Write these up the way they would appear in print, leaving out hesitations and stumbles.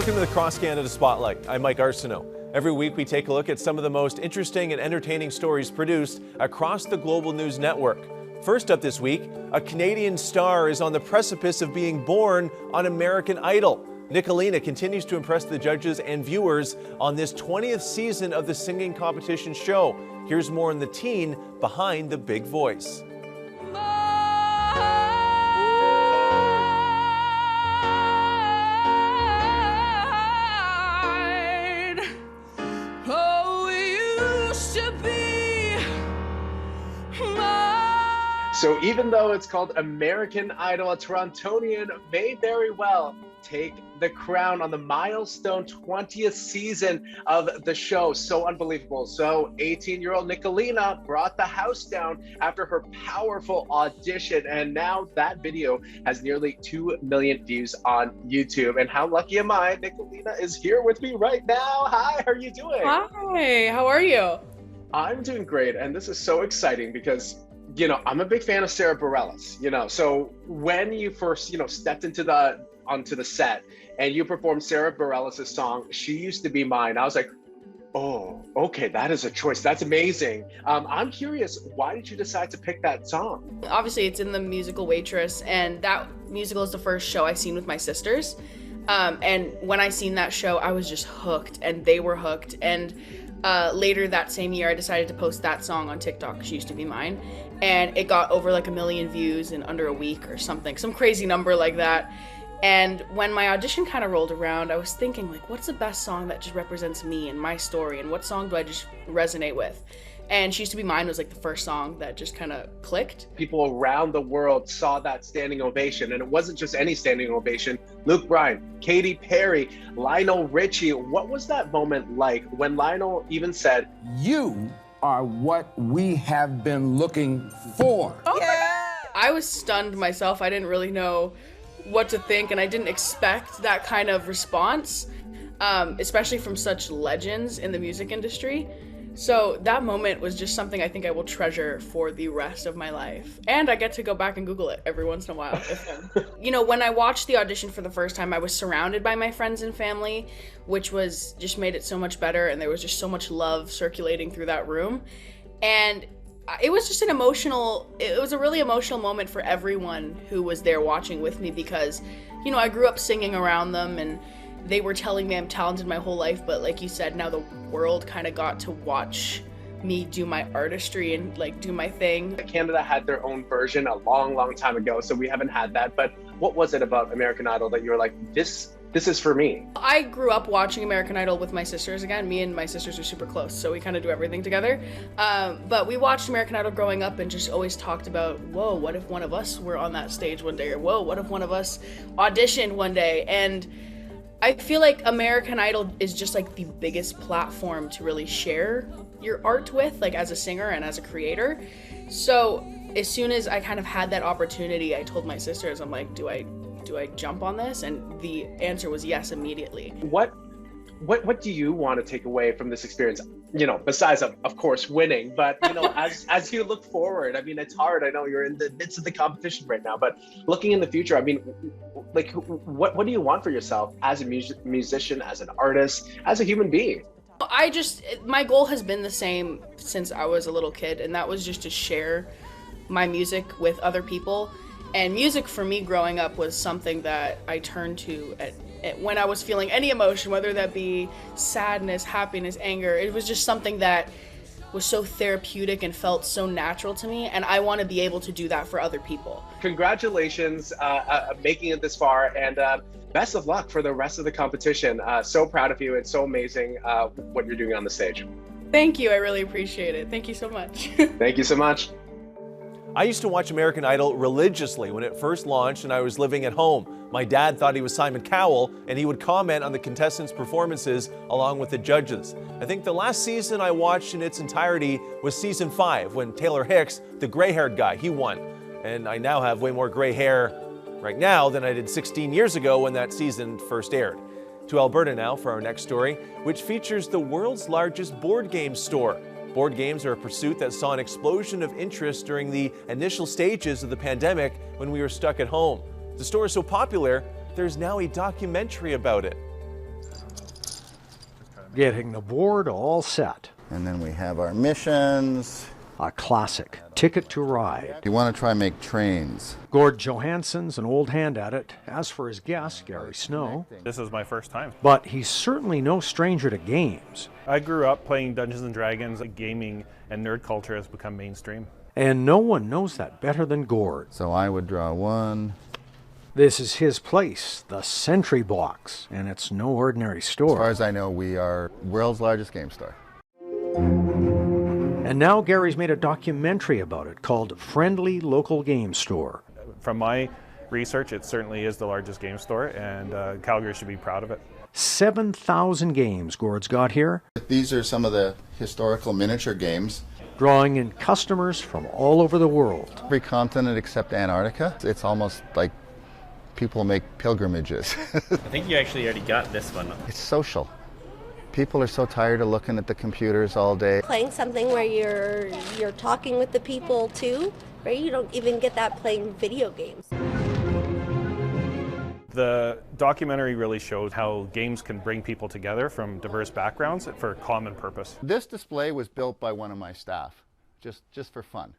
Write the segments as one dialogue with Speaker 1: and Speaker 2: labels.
Speaker 1: Welcome to the Cross Canada Spotlight. I'm Mike Arsenault. Every week we take a look at some of the most interesting and entertaining stories produced across the global news network. First up this week, a Canadian star is on the precipice of being born on American Idol. Nicolina continues to impress the judges and viewers on this 20th season of the singing competition show. Here's more on the teen behind the big voice.
Speaker 2: So even though it's called American Idol, a Torontonian may very well take the crown on the milestone 20th season of the show. So unbelievable. So 18-year-old Nicolina brought the house down after her powerful audition. And now that video has nearly 2 million views on YouTube. And how lucky am I? Nicolina is here with me right now. Hi, how are you doing?
Speaker 3: Hi, how are you?
Speaker 2: I'm doing great. And this is so exciting because I'm a big fan of Sarah Bareilles, so when you first, stepped onto the set and you performed Sarah Bareilles' song, She Used to Be Mine, I was like, oh, okay, that is a choice. That's amazing. I'm curious, why did you decide to pick that song?
Speaker 3: Obviously, it's in the musical Waitress, and that musical is the first show I seen with my sisters. And when I seen that show, I was just hooked, and they were hooked. And later that same year, I decided to post that song on TikTok, She Used to Be Mine. And it got over like 1 million views in under a week or something, some crazy number like that. And when my audition kind of rolled around, I was thinking, like, what's the best song that just represents me and my story, and what song do I just resonate with? And She Used to Be Mine was like the first song that just kind of clicked.
Speaker 2: People around the world saw that standing ovation, and it wasn't just any standing ovation. Luke Bryan, Katy Perry, Lionel Richie. What was that moment like when Lionel even said,
Speaker 4: "You are what we have been looking for"?
Speaker 3: Oh yeah! I was stunned myself. I didn't really know what to think, and I didn't expect that kind of response, especially from such legends in the music industry. So that moment was just something I think I will treasure for the rest of my life. And I get to go back and Google it every once in a while. When I watched the audition for the first time, I was surrounded by my friends and family, which was just made it so much better. And there was just so much love circulating through that room. And it was just it was a really emotional moment for everyone who was there watching with me because, I grew up singing around them, and they were telling me I'm talented my whole life, but like you said, now the world kind of got to watch me do my artistry and like do my thing.
Speaker 2: Canada had their own version a long time ago, so we haven't had that. But what was it about American Idol that you were like, this is for me? I
Speaker 3: grew up watching American Idol with my sisters. Again, me and my sisters are super close, so we kind of do everything together. But we watched American Idol growing up and just always talked about, whoa, what if one of us were on that stage one day? Or whoa, what if one of us auditioned one day? And I feel like American Idol is just like the biggest platform to really share your art with, like as a singer and as a creator. So as soon as I kind of had that opportunity, I told my sisters, I'm like, do I jump on this? And the answer was yes immediately.
Speaker 2: What do you want to take away from this experience? Besides of course winning, but as you look forward, I mean, it's hard. I know you're in the midst of the competition right now, but looking in the future, I mean, like, what do you want for yourself as a musician, as an artist, as a human being?
Speaker 3: My goal has been the same since I was a little kid, and that was just to share my music with other people. And music for me growing up was something that I turned to when I was feeling any emotion, whether that be sadness, happiness, anger. It was just something that was so therapeutic and felt so natural to me, and I want to be able to do that for other people.
Speaker 2: Congratulations making it this far, and best of luck for the rest of the competition. So proud of you. It's so amazing what you're doing on the stage.
Speaker 3: Thank you. I really appreciate it. Thank you so much.
Speaker 2: Thank you so much.
Speaker 1: I used to watch American Idol religiously when it first launched and I was living at home. My dad thought he was Simon Cowell, and he would comment on the contestants' performances along with the judges. I think the last season I watched in its entirety was season 5, when Taylor Hicks, the gray-haired guy, he won. And I now have way more gray hair right now than I did 16 years ago when that season first aired. To Alberta now for our next story, which features the world's largest board game store. Board games are a pursuit that saw an explosion of interest during the initial stages of the pandemic when we were stuck at home. The store is so popular, there's now a documentary about it.
Speaker 5: getting the board all set.
Speaker 6: And then we have our missions.
Speaker 5: A classic, Ticket to Ride.
Speaker 6: You want to try and make trains.
Speaker 5: Gord Johansson's an old hand at it, as for his guest, Gary Snow.
Speaker 7: This is my first time.
Speaker 5: But he's certainly no stranger to games.
Speaker 7: I grew up playing Dungeons and Dragons. Gaming and nerd culture has become mainstream.
Speaker 5: And no one knows that better than Gord.
Speaker 6: So I would draw one.
Speaker 5: This is his place, the Sentry Box, and it's no ordinary store.
Speaker 6: As far as I know, we are world's largest game store.
Speaker 5: And now Gary's made a documentary about it called Friendly Local Game Store.
Speaker 7: From my research, it certainly is the largest game store, and Calgary should be proud of it.
Speaker 5: 7,000 games Gord's got here.
Speaker 6: These are some of the historical miniature games.
Speaker 5: Drawing in customers from all over the world.
Speaker 6: Every continent except Antarctica. It's almost like people make pilgrimages.
Speaker 8: I think you actually already got this one.
Speaker 6: It's social. People are so tired of looking at the computers all day.
Speaker 9: Playing something where you're talking with the people too, right? You don't even get that playing video games.
Speaker 7: The documentary really shows how games can bring people together from diverse backgrounds for a common purpose.
Speaker 6: This display was built by one of my staff, just for fun.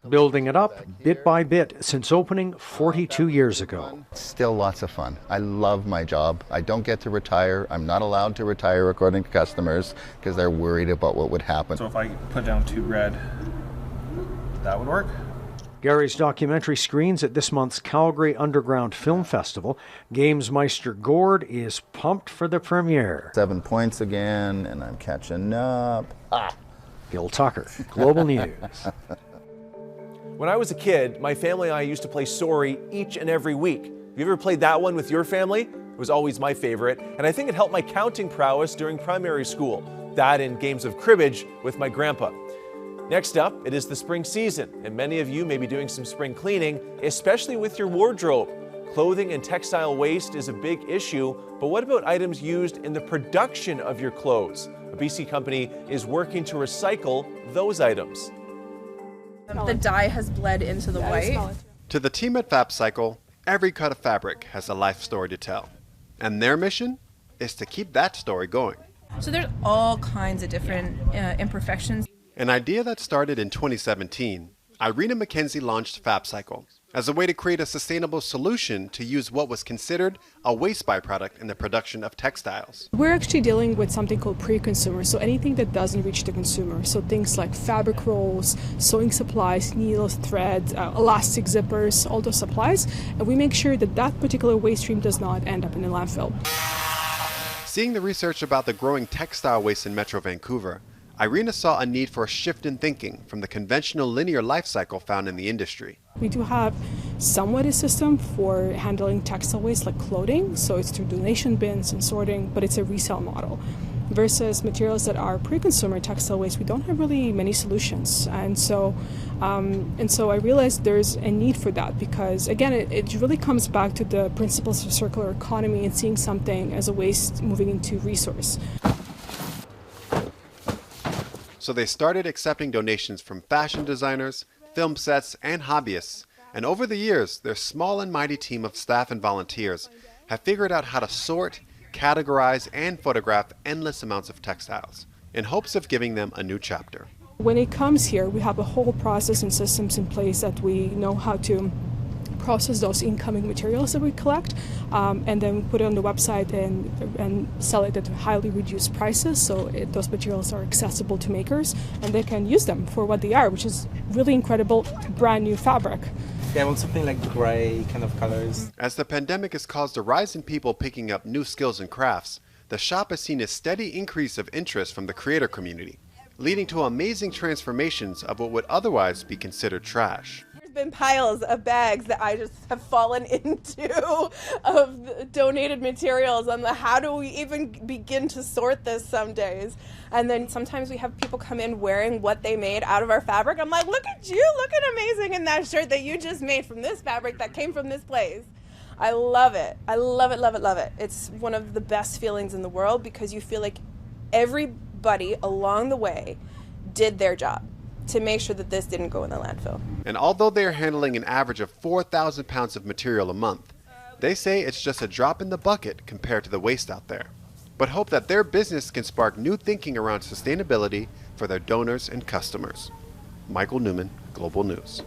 Speaker 5: Building it up bit by bit since opening 42 years ago.
Speaker 6: Still lots of fun. I love my job. I don't get to retire. I'm not allowed to retire according to customers because they're worried about what would happen.
Speaker 7: So if I put down 2 red, that would work.
Speaker 5: Gary's documentary screens at this month's Calgary Underground Film Festival. Gamesmeister Gord is pumped for the premiere.
Speaker 6: 7 points again, and I'm catching up.
Speaker 5: Gil Tucker, Global News.
Speaker 1: When I was a kid, my family and I used to play Sorry each and every week. Have you ever played that one with your family? It was always my favorite, and I think it helped my counting prowess during primary school. That and games of cribbage with my grandpa. Next up, it is the spring season, and many of you may be doing some spring cleaning, especially with your wardrobe. Clothing and textile waste is a big issue, but what about items used in the production of your clothes? A BC company is working to recycle those items.
Speaker 10: The dye has bled into the white.
Speaker 11: To the team at FabCycle, every cut of fabric has a life story to tell. And their mission is to keep that story going.
Speaker 10: So there's all kinds of different imperfections.
Speaker 11: An idea that started in 2017, Irina McKenzie launched FabCycle as a way to create a sustainable solution to use what was considered a waste byproduct in the production of textiles.
Speaker 12: We're actually dealing with something called pre-consumer, so anything that doesn't reach the consumer. So things like fabric rolls, sewing supplies, needles, thread, elastic zippers, all those supplies, and we make sure that that particular waste stream does not end up in the landfill.
Speaker 11: Seeing the research about the growing textile waste in Metro Vancouver, Irina saw a need for a shift in thinking from the conventional linear life cycle found in the industry.
Speaker 12: We do have somewhat a system for handling textile waste like clothing, so it's through donation bins and sorting, but it's a resale model. Versus materials that are pre-consumer textile waste, we don't have really many solutions. And so I realized there's a need for that because, again, it really comes back to the principles of circular economy and seeing something as a waste moving into resource.
Speaker 11: So they started accepting donations from fashion designers, film sets, and hobbyists. And over the years, their small and mighty team of staff and volunteers have figured out how to sort, categorize, and photograph endless amounts of textiles in hopes of giving them a new chapter.
Speaker 12: When it comes here, we have a whole process and systems in place that we know how to process those incoming materials that we collect and then put it on the website and sell it at highly reduced prices so those materials are accessible to makers and they can use them for what they are, which is really incredible brand new fabric.
Speaker 13: Yeah, I want something like gray kind of colors.
Speaker 11: As the pandemic has caused a rise in people picking up new skills and crafts, the shop has seen a steady increase of interest from the creator community, leading to amazing transformations of what would otherwise be considered trash.
Speaker 10: Been piles of bags that I just have fallen into of donated materials. I'm like, how do we even begin to sort this some days? And then sometimes we have people come in wearing what they made out of our fabric. I'm like, look at you, looking amazing in that shirt that you just made from this fabric that came from this place. I love it. I love it, love it, love it. It's one of the best feelings in the world because you feel like everybody along the way did their job to make sure that this didn't go in the landfill.
Speaker 11: And although they are handling an average of 4,000 pounds of material a month, they say it's just a drop in the bucket compared to the waste out there. but hope that their business can spark new thinking around sustainability for their donors and customers. Michael Newman, Global News.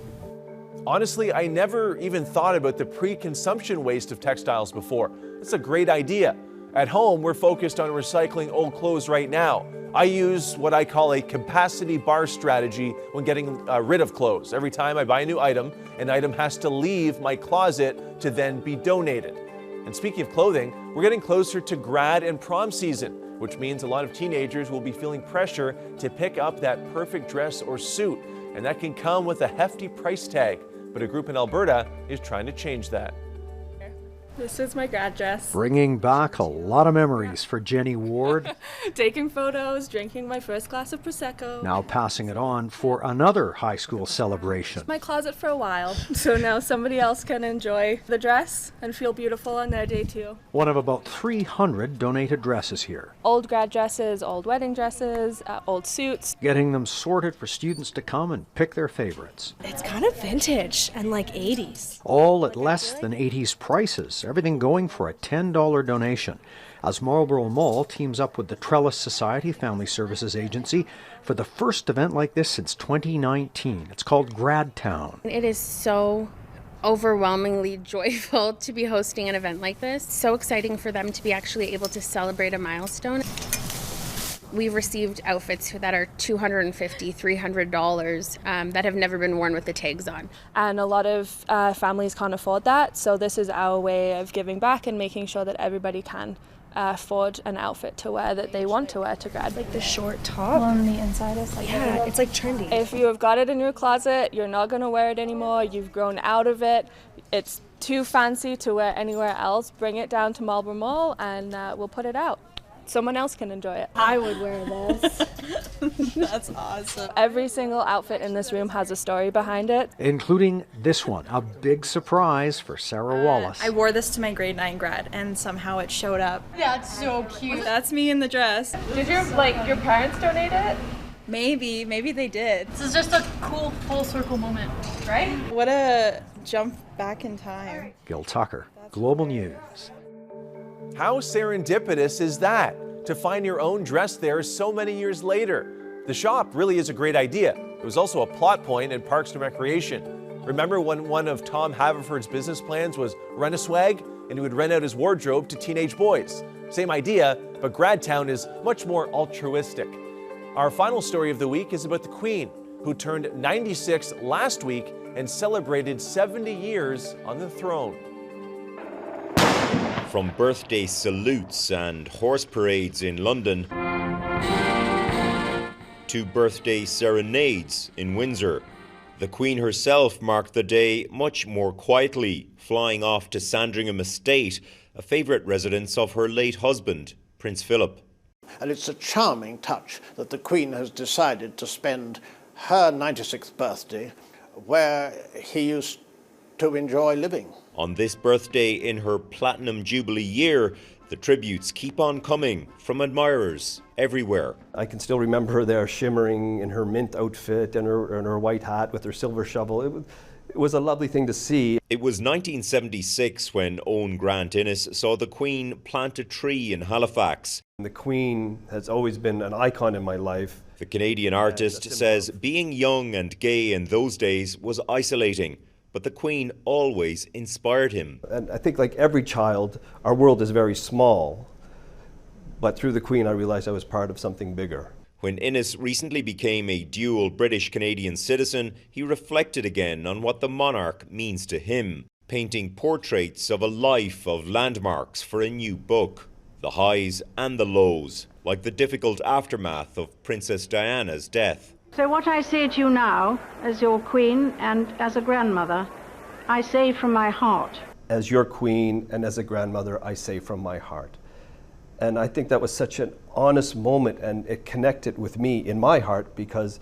Speaker 1: Honestly, I never even thought about the pre-consumption waste of textiles before. It's a great idea. At home, we're focused on recycling old clothes right now. I use what I call a capacity bar strategy when getting rid of clothes. Every time I buy a new item, an item has to leave my closet to then be donated. And speaking of clothing, we're getting closer to grad and prom season, which means a lot of teenagers will be feeling pressure to pick up that perfect dress or suit. And that can come with a hefty price tag. But a group in Alberta is trying to change that.
Speaker 14: This is my grad dress.
Speaker 5: Bringing back a lot of memories for Jenny Ward.
Speaker 14: Taking photos, drinking my first glass of Prosecco.
Speaker 5: Now passing it on for another high school celebration.
Speaker 14: My closet for a while, so now somebody else can enjoy the dress and feel beautiful on their day too.
Speaker 5: One of about 300 donated dresses here.
Speaker 14: Old grad dresses, old wedding dresses, old suits.
Speaker 5: Getting them sorted for students to come and pick their favorites.
Speaker 14: It's kind of vintage and like 80s.
Speaker 5: All at less than 80s prices. Everything going for a $10 donation. As Marlborough Mall teams up with the Trellis Society Family Services Agency for the first event like this since 2019. It's called Grad Town.
Speaker 15: It is so overwhelmingly joyful to be hosting an event like this. So exciting for them to be actually able to celebrate a milestone. We've received outfits that are $250, $300 that have never been worn with the tags on.
Speaker 14: And a lot of families can't afford that, so this is our way of giving back and making sure that everybody can afford an outfit to wear that they want to wear to grad.
Speaker 16: Like the short top on the inside is like,
Speaker 14: yeah, it's like trendy. If you have got it in your closet, you're not going to wear it anymore, you've grown out of it, it's too fancy to wear anywhere else, bring it down to Marlborough Mall and we'll put it out. Someone else can enjoy it.
Speaker 16: I would wear this.
Speaker 14: That's awesome. Every single outfit in this room has a story behind it.
Speaker 5: Including this one, a big surprise for Sarah Wallace.
Speaker 16: I wore this to my grade 9 grad and somehow it showed up.
Speaker 14: That's so cute.
Speaker 16: That's me in the dress.
Speaker 14: Did your parents donate it?
Speaker 16: Maybe they did.
Speaker 17: This is just a cool full circle moment, right?
Speaker 16: What a jump back in time.
Speaker 5: Gil Tucker, Global News.
Speaker 1: How serendipitous is that, to find your own dress there so many years later? The shop really is a great idea. It was also a plot point in Parks and Recreation. Remember when one of Tom Haverford's business plans was rent a swag, and he would rent out his wardrobe to teenage boys? Same idea, but Grad Town is much more altruistic. Our final story of the week is about the Queen, who turned 96 last week and celebrated 70 years on the throne.
Speaker 18: From birthday salutes and horse parades in London to birthday serenades in Windsor, the Queen herself marked the day much more quietly, flying off to Sandringham Estate, a favourite residence of her late husband, Prince Philip.
Speaker 19: And it's a charming touch that the Queen has decided to spend her 96th birthday where he used to enjoy living.
Speaker 18: On this birthday in her Platinum Jubilee year, the tributes keep on coming from admirers everywhere.
Speaker 20: I can still remember her there shimmering in her mint outfit and her white hat with her silver shovel. It was a lovely thing to see.
Speaker 18: It was 1976 when Owen Grant Innes saw the Queen plant a tree in Halifax.
Speaker 20: The Queen has always been an icon in my life.
Speaker 18: The Canadian artist says being young and gay in those days was isolating, but the Queen always inspired him.
Speaker 20: And I think like every child, our world is very small, but through the Queen I realized I was part of something bigger.
Speaker 18: When Innes recently became a dual British-Canadian citizen, he reflected again on what the monarch means to him, painting portraits of a life of landmarks for a new book. The highs and the lows, like the difficult aftermath of Princess Diana's death.
Speaker 21: So what I say to you now, as your Queen and as a grandmother, I say from my heart.
Speaker 20: As your Queen and as a grandmother, I say from my heart. And I think that was such an honest moment, and it connected with me in my heart because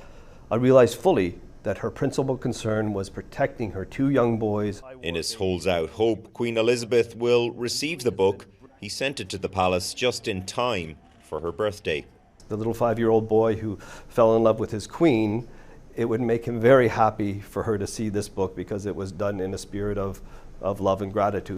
Speaker 20: I realized fully that her principal concern was protecting her two young boys.
Speaker 18: Innes holds out hope Queen Elizabeth will receive the book. He sent it to the palace just in time for her birthday.
Speaker 20: The little 5-year-old boy who fell in love with his queen, it would make him very happy for her to see this book because it was done in a spirit of love and gratitude.